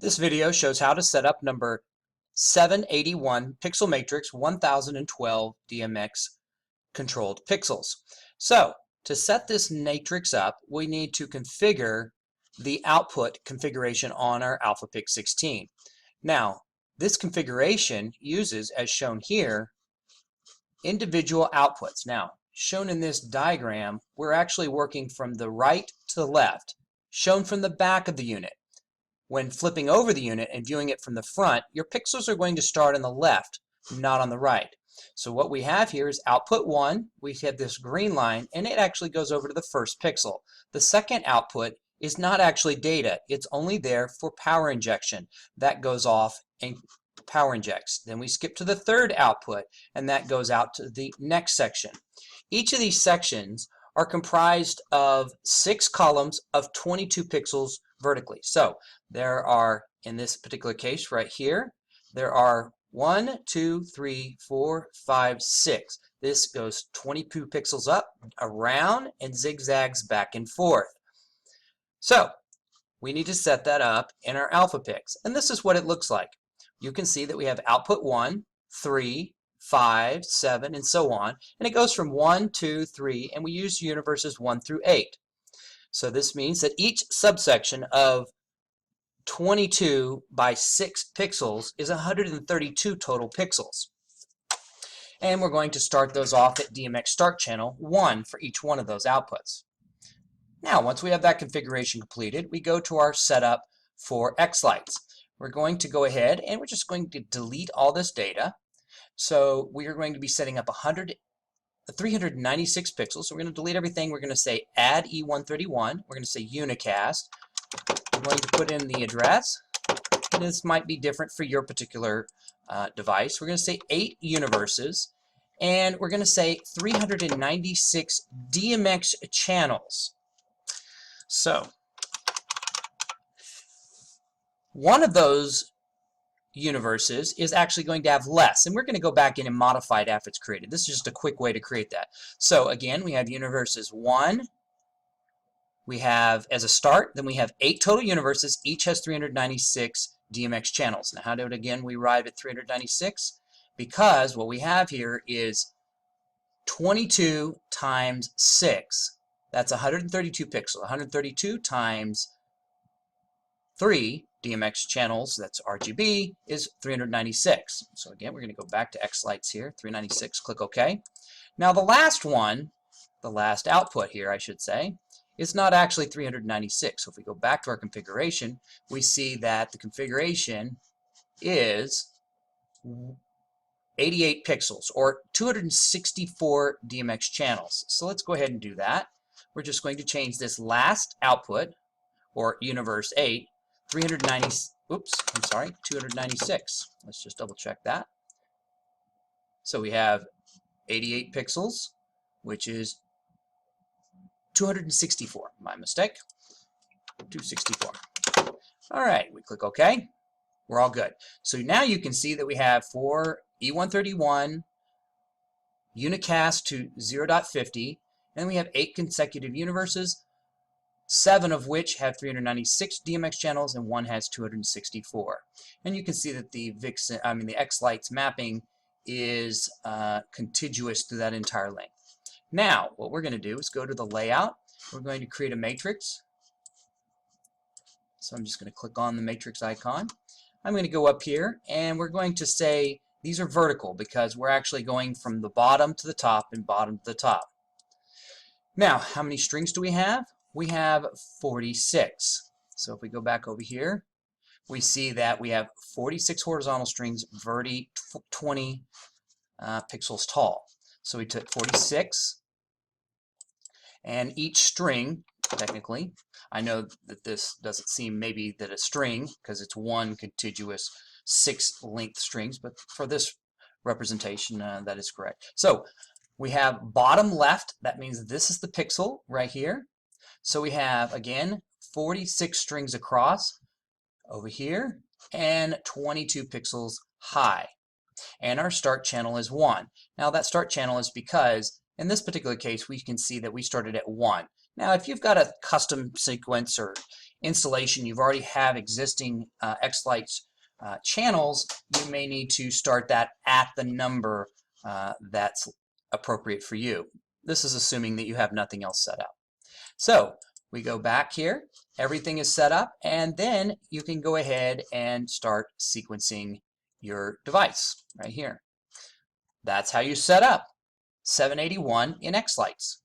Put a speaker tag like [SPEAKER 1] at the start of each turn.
[SPEAKER 1] This video shows how to set up number 781 pixel matrix 1012 DMX controlled pixels. So to set this matrix up, we need to configure the output configuration on our AlphaPix 16. Now, this configuration uses, as shown here, individual outputs. Now, shown in this diagram, we're actually working from the right to the left, shown from the back of the unit. When flipping over the unit and viewing it from the front, your pixels are going to start on the left, not on the right. So what we have here is output 1. We have this green line, and it actually goes over to the first pixel. The second output is not actually data. It's only there for power injection. That goes off and power injects. Then we skip to the third output, and that goes out to the next section. Each of these sections are comprised of 6 columns of 22 pixels vertically. So there are, in this particular case right here, there are 1, 2, 3, 4, 5, 6. This goes 22 pixels up, around, and zigzags back and forth. So we need to set that up in our AlphaPix, and this is what it looks like. You can see that we have output 1, 3, 5, 7, and so on, and it goes from 1, 2, 3, and we use universes 1 through 8. So this means that each subsection of 22 by 6 pixels is 132 total pixels. And we're going to start those off at DMX start channel 1 for each one of those outputs. Now, once we have that configuration completed, we go to our setup for xLights. We're going to go ahead and we're just going to delete all this data. So we are going to be setting up 396 pixels. So we're going to delete everything. We're going to say add E131. We're going to say unicast. We're going to put in the address. And this might be different for your particular device. We're going to say 8 universes. And we're going to say 396 DMX channels. So one of those universes is actually going to have less, and we're going to go back in and modify it after it's created. This is just a quick way to create that. So again, we have universes 1, we have as a start, then we have 8 total universes, each has 396 DMX channels. Now how did again we arrive at 396? Because what we have here is 22 times 6, that's 132 pixels. 132 times 3 DMX channels, that's RGB, is 396. So again, we're going to go back to xLights here, 396, click OK. Now the last one, the last output here, I should say, is not actually 396. So if we go back to our configuration, we see that the configuration is 88 pixels, or 264 DMX channels. So let's go ahead and do that. We're just going to change this last output, or universe 8, 296. Let's just double check that. So we have 88 pixels, which is 264. My mistake. 264. All right, we click OK. We're all good. So now you can see that we have for E131 unicast to 0.50, and we have 8 consecutive universes, 7 of which have 396 DMX channels and 1 has 264. And you can see that the xLights mapping is contiguous through that entire length. Now, what we're going to do is go to the layout. We're going to create a matrix. So I'm just going to click on the matrix icon. I'm going to go up here and we're going to say these are vertical because we're actually going from the bottom to the top and bottom to the top. Now, how many strings do we have? We have 46. So if we go back over here, we see that we have 46 horizontal strings, verti 20 pixels tall. So we took 46, and each string, technically, I know that this doesn't seem maybe that a string, because it's one contiguous 6 length strings, but for this representation, that is correct. So we have bottom left, that means this is the pixel right here. So we have, again, 46 strings across over here and 22 pixels high. And our start channel is 1. Now that start channel is because, in this particular case, we can see that we started at 1. Now if you've got a custom sequence or installation, you've already have existing xLights channels, you may need to start that at the number that's appropriate for you. This is assuming that you have nothing else set up. So we go back here, everything is set up, and then you can go ahead and start sequencing your device right here. That's how you set up 781 in xLights.